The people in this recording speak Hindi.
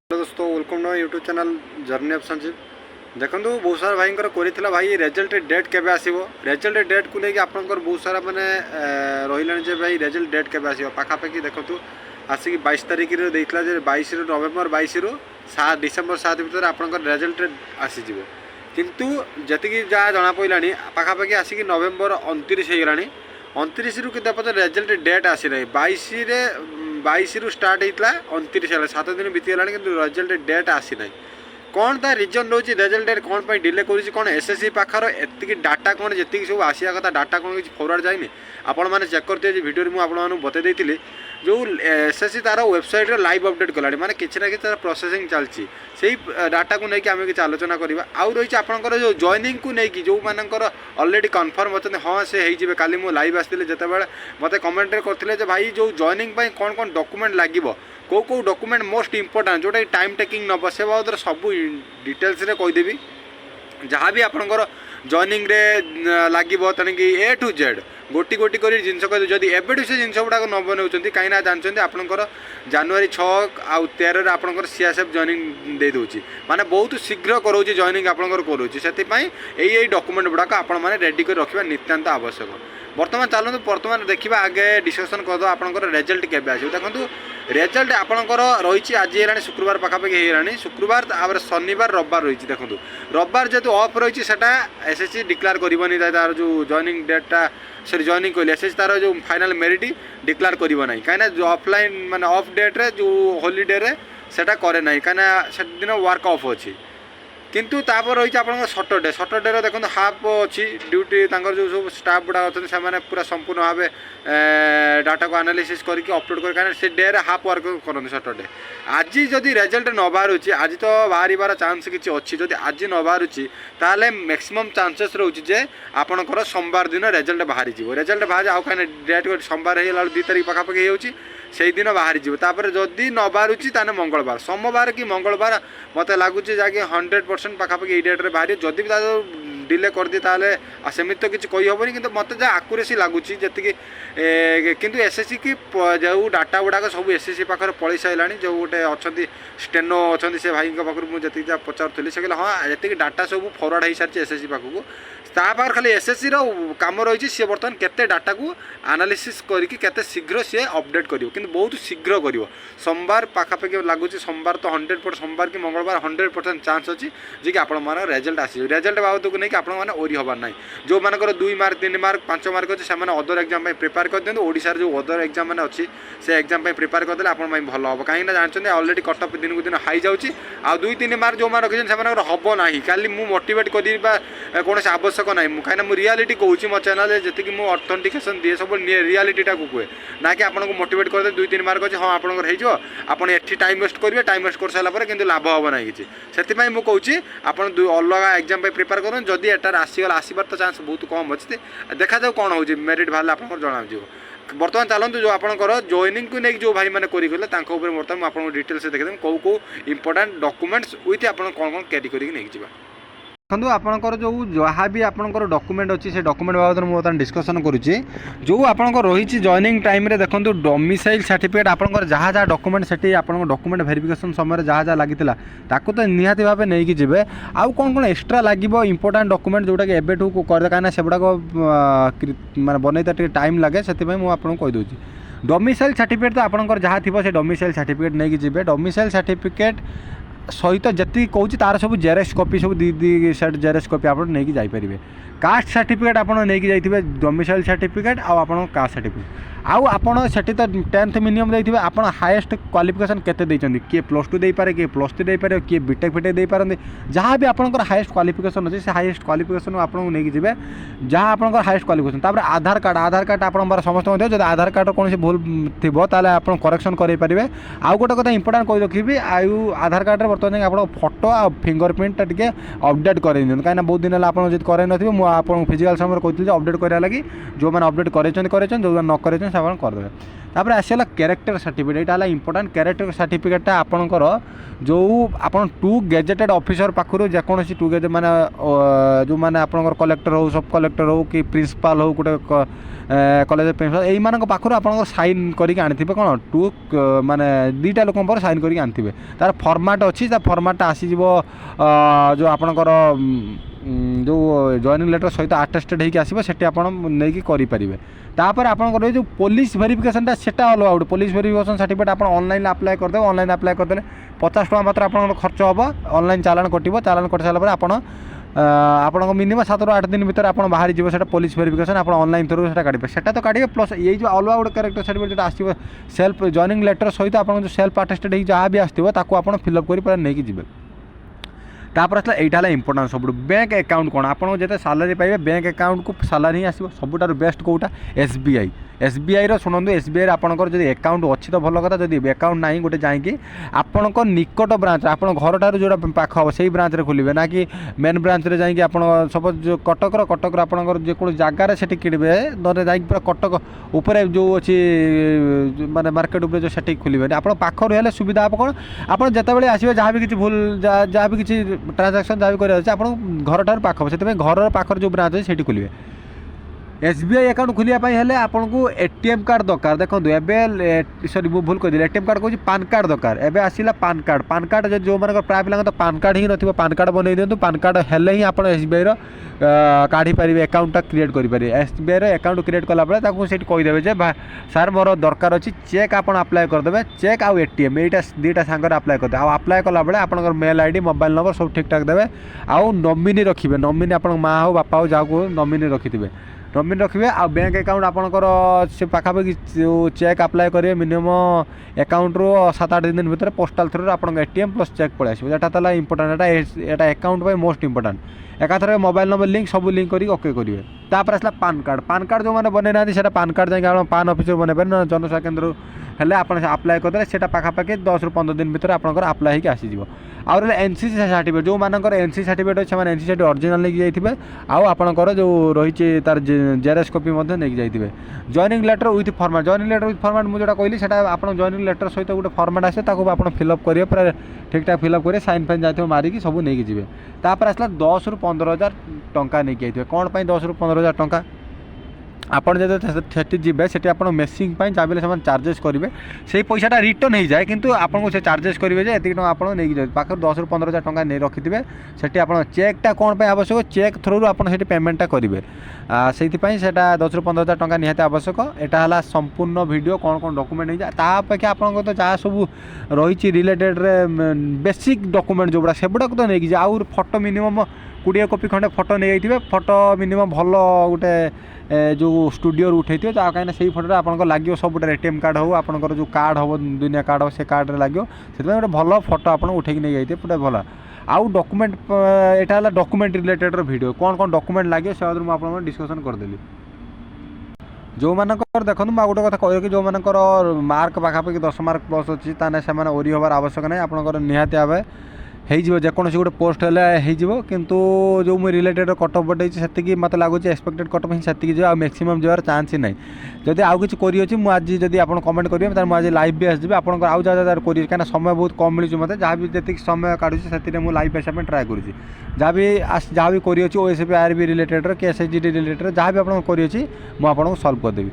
हेलो दोस्तों, welcome to YouTube channel journey of Sanjeev. देखो बहुत सारा भाई कर भाई रिजल्ट डेट केबे आसीबो रिजल्ट डेट को लेकिन आपनकर बहुत सारा माने रहिलानी जे भाई रिजल्ट डेट केबे आसीबो पाखापाखि देखो आसिक 22 तारिख रे देइतला जे 22 नवेम्बर 22 रु 7 डिसेम्बर 7 भीतर आपनकर रिजल्ट आसीजिवो किंतु जतिकी जा जना पइलानी पाखापाखि आसिक नवेम्बर 29 हे गलानी 29 रु किते पते रिजल्ट डेट आसी नै 22 रु स्टार्ट होता 29 है 7 दिन बीतीगला कि रिजल्ट डेट आसी ना कौन ता रिजन रोचे रिजल्ट डेट कौन पर डिले कर कौन एसएससी पाखर एति डाटा कौन जी सब आसिया कथा डाटा कौन किसी फरवर्ड जाए आपण मैंने चेक करते वीडियो मुझे आपको बतई जो एसएससी तार वेबसाइट रे लाइव अपडेट कला माने किसी ना कि प्रोसेसिंग चलती से डाटा को लेकिन आम किसी आलोचना करवा आउ रही आपंकर जो जॉइनिंग को लेकिन जो मानकर अलरेडी कन्फर्म अच्छा हाँ से हो काली मुझे लाइव आसती जिते मत कमेंट करते भाई जो जॉइनिंग कौन कौन डॉक्यूमेंट लगे कौ डॉक्यूमेंट मोस्ट इंपोर्टेंट जोटा टाइम टेकिंग नब से बाबद सब डिटेल्स रे कहीदेवी जहाँ भी आपंकर जॉइनिंग रे लगे तेणिक ए टू जेड गोटी गोटी कर जिन कह जदि एवं से जिन गुड़ाक न बनाऊँ कहीं जानते आपंकर जनवरी 6 आउ 13 आपंकर सीएसएफ जॉइनिंग दे दूँ माने बहुत शीघ्र कराऊँ जॉइनिंग आपंकर करूँ से डॉक्यूमेंट गुड़ाक आपण मैंने रेडी कर रखा नितांत आवश्यक। बर्तमान चलते बर्तमान देखा आगे डिस्कसन करद आपंकर रिजल्ट केबे आस देखो रिजल्ट आपंकर रही आज है शुक्रवार पाखापाखि होगा शुक्रवार आवर शनिवार रविवार रही देखो रविवार जेहतु अफ रही एसएससी डिक्लेयर करनी तार जो जॉइनिंग डेटा सॉरी जॉइनिंग कहली एसएससी तार जो फाइनल मेरिट डिक्लेयर करना कहीं जो ऑफलाइन माने ऑफ डेट रे जो हॉलीडे रे सेटा करे ना कहीं दिन वर्क ऑफ अच्छी किंतु तापर रही आप सटरडे देखो हाफ अच्छी ड्यूटी जो सब स्टाफ गुड़ा अच्छे से पूरा संपूर्ण भाव डाटा को एनालिसिस करके अपलोड कर से डे रे हाफ वर्क करते सटरडे आज जदि रिजल्ट न बाहर आज तो बाहर चांस किसी अच्छी जदि आज न बाहर ताले मैक्सिमम चांसेस रोचे आपणकर सोमवार दिन रिजल्ट बाहरी रिजल्ट बाहर आउ कहीं डेट सोमवार हो 2 तारिख पाखापाखि हो से दिन बाहरी तापर जदि न बाहरुची ताने मंगलवार सोमवार कि मंगलवार मत लगुच जहाँकि 100% पाखापाखि ये डेट्रे बाहर जदि भी डिले कर दी ताले सेमती तो किसी कही हेनी कि मत जहाँ आकुरेसी लगुच जी किंतु एसएससी की जो डाटा गुड़ाक सब एसएससी पाखे पलि सारा जो गोटे अच्छा स्टेनो अच्छा से भाई पाखु मुझे जी पचारूली से कहले हाँ जी डाटा सब फरवर्ड हो सारी एसएससी पाखक तापर खाली एसएससी काम रही सी बर्तमान केते डाटा को एनालिसिस करके शीघ्र सी अपडेट कर बहुत शीघ्र कर सोमवार पाखापाखि लगुच सोमवार तो 100% सोमवार कि मंगलवार 100% चांस अच्छी जी कि आपण रिजल्ट आस रिजल्ट बाबद को लेकिन आपने ओरी हबार ना जो मानकर 2 मार्क 3 मार्क 5 मार्क अच्छे से अदर एग्जाम प्रिपेयर कर दिखाँ ओडार जो अदर एग्जाम मैंने अच्छी से एग्जाम प्रिपेयर करदे आप भल हम कहीं जानते अलरेडी कटअप दिन को दिन हाई जाऊँगी आ 2-3 मार्क जो मैंने रखी से हम ना खाली मुझे मोटिवेट कर कौन आवश्यक ना कहीं मुझे रियालीटी कहूँ मो चैनल जी मुझे अथेंटिकेशन दिए सब रियालीटा को कहे ना कि आपको मोटिवेट करदे 2-3 मार्क अच्छे हाँ आपंकर होपण एटी टाइम वेस्ट करेंगे टाइम वेस्ट कर सारापर कि लाभ हम ना किसी से मुझे कहूँ आप अलग एग्जाम प्रिपेयर करें जदि एटार आसीगला आसबार तो चांस बहुत कम अच्छे देखा जाऊ कौन हो मेरिट बाहर आप जना बर्तमान चलते जो आपंकर जॉइनिंग को लेकिन जो भाई मैंने करेंगे बर्तमान आपको डिटेल्स देखिए कौ कौ इंपोर्टेंट डॉक्यूमेंट्स विथ आप कौन कौन कैरी करके देखो आपंकर जो जहाँ भी आपंकर डॉक्यूमेंट अच्छी से डॉक्यूमेंट बाबद में बर्तमान डिस्कसन करुच्ची जो आपंकर रही जॉइनिंग टाइम रे देखो डोमिसाइल सर्टिफिकेट आपंकर जहाँ जहाँ डॉक्यूमेंट से डॉक्यूमेंट वेरिफिकेशन समय जहाँ जहाँ लगी ताकू तो निहाती भाव नहीं कि आउ कौन कौन एक्सट्रा लगे इंपोर्टेंट डॉक्यूमेंट जोटा कि एबेठू कर कहीं से माने बनईता टाइम लगे से आपको कहीदे डोमिसाइल सर्टिफिकेट तो आपंकर जहाँ थी से डोमिसाइल सर्टिफिकेट नहीं कि डोमिसाइल सर्टिफिकेट सहित जी कहूँ तार सब जेरेक्स कॉपी सब दी सेट जेरेक्स कॉपी आप नहीं जापरेंगे कास्ट सर्टिफिकेट आप नहीं जाइए डोमिसाइल सर्टिफिकेट आप कास्ट सर्टिफिकेट आउ आपड़ से तो 10th मिनिमम देते आप हाएस्ट क्वालिफिकेशन केते देइछन्ती किए +2 दे पारे किए +3 दे पारे किए बीटेक फिटेक दे पारନ୍ତି जहाँ भी आपंकर हाएस्ट क्वालिफिकेशन अच्छे से हाएस्ट क्वालिफिकेशन आपको नहीं जाए जहाँ आपंकर हाएस्ट क्वालिफिकेशन तापर आधार कार्ड आप समस्त जब आधार कार्ड कौन भूल थी आप करेक्शन करेंगे आउ गोटे कथा इंपोर्टेंट कही रखी आयु आधार कार्ड में बर्तमान आप फोटो आ फिंगरप्रिंट टे अपडेट कर कहीं बहुत दिन आप करे मुझे फिजिकाल समय कहती अपडेट कराया लगी जो मैंने अपडेट कर जो मैंने न कर करदे तापर आसला कैरेक्टर सर्टिफिकेट यहाँ इंपोर्टाट कैरेक्टर सर्टिफिकेटा आपणकर जो आप टू गेजेटेड ऑफिसर पाखु जेकोसी टू गेजेट माने जो मैंने आप कलेक्टर हो सब कलेक्टर हो कि प्रिंसिपाल हो गोटे कॉलेज प्रिंसिपाल यही मान पाखु आप साइन करके आनी कौन टू माने दुईटा लोक साइन करके आनी तार फर्माट अच्छी फर्माट आसीज जो आपणकर जो जॉइनिंग लेटर सहित आटेस्टेड होगी आसो से नहीं करेंगे तापर आपंकर जो पुलिस वेरिफिकेशनटा सेटा अलग गोटे पुलिस वेरिफिकेशन सर्टिफिकेट आप ऑनलाइन अप्लाई करदे ऑनलाइन अप्लाई करदे 50 टका मात्र आप खर्च हम ऑनलाइन चालान कटो चालान कट सारापर आप मिनिमम 7 ରୁ 8 दिन भर आप बाहरी जीव से पुलिस वेरिफिकेशन आप ऑनलाइन थ्रू से काटे से तो काटे प्लस ये जो अलग गोटे कैरेक्टर सर्टिफिकेट आसो सेल्फ जॉइनिंग लेटर सहित आप जो सेल्फ आटेस्टेड हो जहाँ भी आसो आप फिलअप कर नहीं जी तापर आसला यहाँ इंपोर्टाट सब बैंक अकाउंट कौन आप जो सालारी पाइबे बैंक अकाउंट को सालारी आसो सबुठ बेस्ट कौटा एसबीआई शुणु एसबीआई आपंकर जो अकाउंट अच्छी तो भल कथा जब अकाउंट ना गोटे जाकि आपण निकट ब्रांच आप घर ठार जो पाख हम से ब्रांच खोलेंगे ना कि मेन ब्रांच में जाकि आप सपोज जो कटक आपंकर जो जगार से किणवे ना पूरा कटक उपर जो अच्छी माने मार्केट उपर जो से खोलेंगे आप पाखर हेल्ले सुविधा आप कौन आप जिते आसवे जहाँ भी किसी भूल जहाँ भी किसी ट्रांजाक्शन जहाँ भी कराया आप घर ठार पाख से घर पाखर जो ब्रांच अच्छे खोलेंगे एसबीआई अकाउंट खोलियापाई हेले आपको एटीएम कार्ड दरकार देखो एवं सॉरी मु भूल कर एटीएम कार्ड कहूँ पान कार्ड दरकार एवं आसला पान कार्ड जो मानक प्राय पिला तो पान कार्ड ही न पान कार्ड बनई दिंतु पान कार्ड हेले ही आप एसबीआई काढ़ी पारे अकाउंटा क्रिएट करेंगे एसबीआई अकाउंट क्रिएट कलाबे से कहीदेवे जे सार मोर दरकार अच्छी चेक आप अप्लाई करदे चेक आउ एटीएम यहाँ दुईटा सांगे अप्लाई करदे आउ अप्लाई कला बेले आप मेल आईडी मोबाइल नंबर सब ठीक ठाक देवे आउ नॉमिनी रखिए नॉमिनी आप माँ हो बापा हो जहाँ नॉमिनी रखिथे नॉमिनी रखिए आ बैंक अकाउंट आपंकर से पाखापाखि जो चेक अप्लाई करेंगे मिनिमम अकाउंट रू 7-8 दिन भर पोस्टाल थ्रू आप एटीएम प्लस चेक पड़े आसो यहाँ इंपोर्टाट यहाँ अकाउंट पर मोस्ट इंपोर्टाट एकाथर मोबाइल नंबर लिंक सब लिंक करके ओके करेंगे तापर आसला पान कार्ड जो मैंने बनई ना पान कार्ड जाए पान ऑफिस बनई पारे जनसेवा केन्द्र हेल्ले आप अप्लाई करदे से पाखापाखि 10 ରୁ 15 दिन भर आपंकर अप्लाई होगी आसीज आउ एनसीसी सर्टिफिकेट जो मानकर एनसीसी सर्टिफिकेट अच्छे एनसीसी सर्टिफिकेट ओरिजिनल लेके जाइए आउ आपंकर जो रही तार जेरक्स कॉपी नहीं जाइए joining letter with format joining letter with format मुझे कहली से आप जॉइनिंग लेटर सहित गोटे फॉर्मेट आसे आप फिलअप करेंगे पूरा ठीक ठाक फिलअप करेंगे साइन फाइन जाते मारिकी सब नहीं जी तापर आसला 10 ରୁ 15,000 टंका नहीं जाइए कौन 10 ରୁ 15,000 टंका आपड़ जब जी से आप मेसिंग जहाँ भी से चार्जेस करेंगे से पैसाटा रिटर्न हो जाए किंतु आपको से चार्जेस करेंगे जे एति टका आप पाखे 10 ରୁ 15,000 टंका नहीं रखिथे से आप चेकटा कौन आवश्यक चेक थ्रू आप पेमेंटा करेंगे से 10 ରୁ 15,000 टंका निहाती आवश्यक यहाँ है संपूर्ण वीडियो कौन कौन डॉक्यूमेंट हो जाए तापेक्षा आप तो जहाँ सब रही रिलेटेड बेसिक डॉक्यूमेंट जो से गुड़ाक तो नहीं आउ फोटो मिनिमम 20 कॉपी खंडे फोटो नहीं जाइए फोटो मिनिमम भल गोटे जो स्टूडियो उठे थे कहीं से फोटो आपको लगे सब एटीएम कार्ड हो आपंकर जो कार्ड हम दुनिया कार्ड हो से कार्ड लगे से गोटे भल फोटो आप उठे नहीं जाइए पूरा भल आउ डॉक्यूमेंट यहाँ है डॉक्यूमेंट रिलेटेड वीडियो कौन कौन डॉक्यूमेंट लगे से मुझे डिस्कसन करदेली जो मानकर देखो मुझे गोटे कथा कह कि जो मानकर मार्क पाखापाखि 10 मार्क प्लस अच्छी ताने से ओरी हबार आवश्यक नहीं आपंकर निहाती भाव हो जेकोसी गोटे पोस्ट हो किंतु जो मुझे रिलेटेड कटअप बढ़े से मत लगुच एक्सपेक्टेड कटअप ही से आ मैक्सिमम जबार चान्स ही ना जदि आउ कि करी मुझे जब आप कमेंट करेंगे मुझे लाइव भी आसबि आप आउ जहाँ करेंगे कहीं समय बहुत कम मिलूँ मत जहाँ भी जी समय काढ़ुँ से मुझे लाइव आसा ट्राए करुँच जहाँ भी करी ओएसपी आरबी रिलेटेड के एसएचजी रिलेटेड जहाँ भी आप करी मुझे सल्व करदेवी।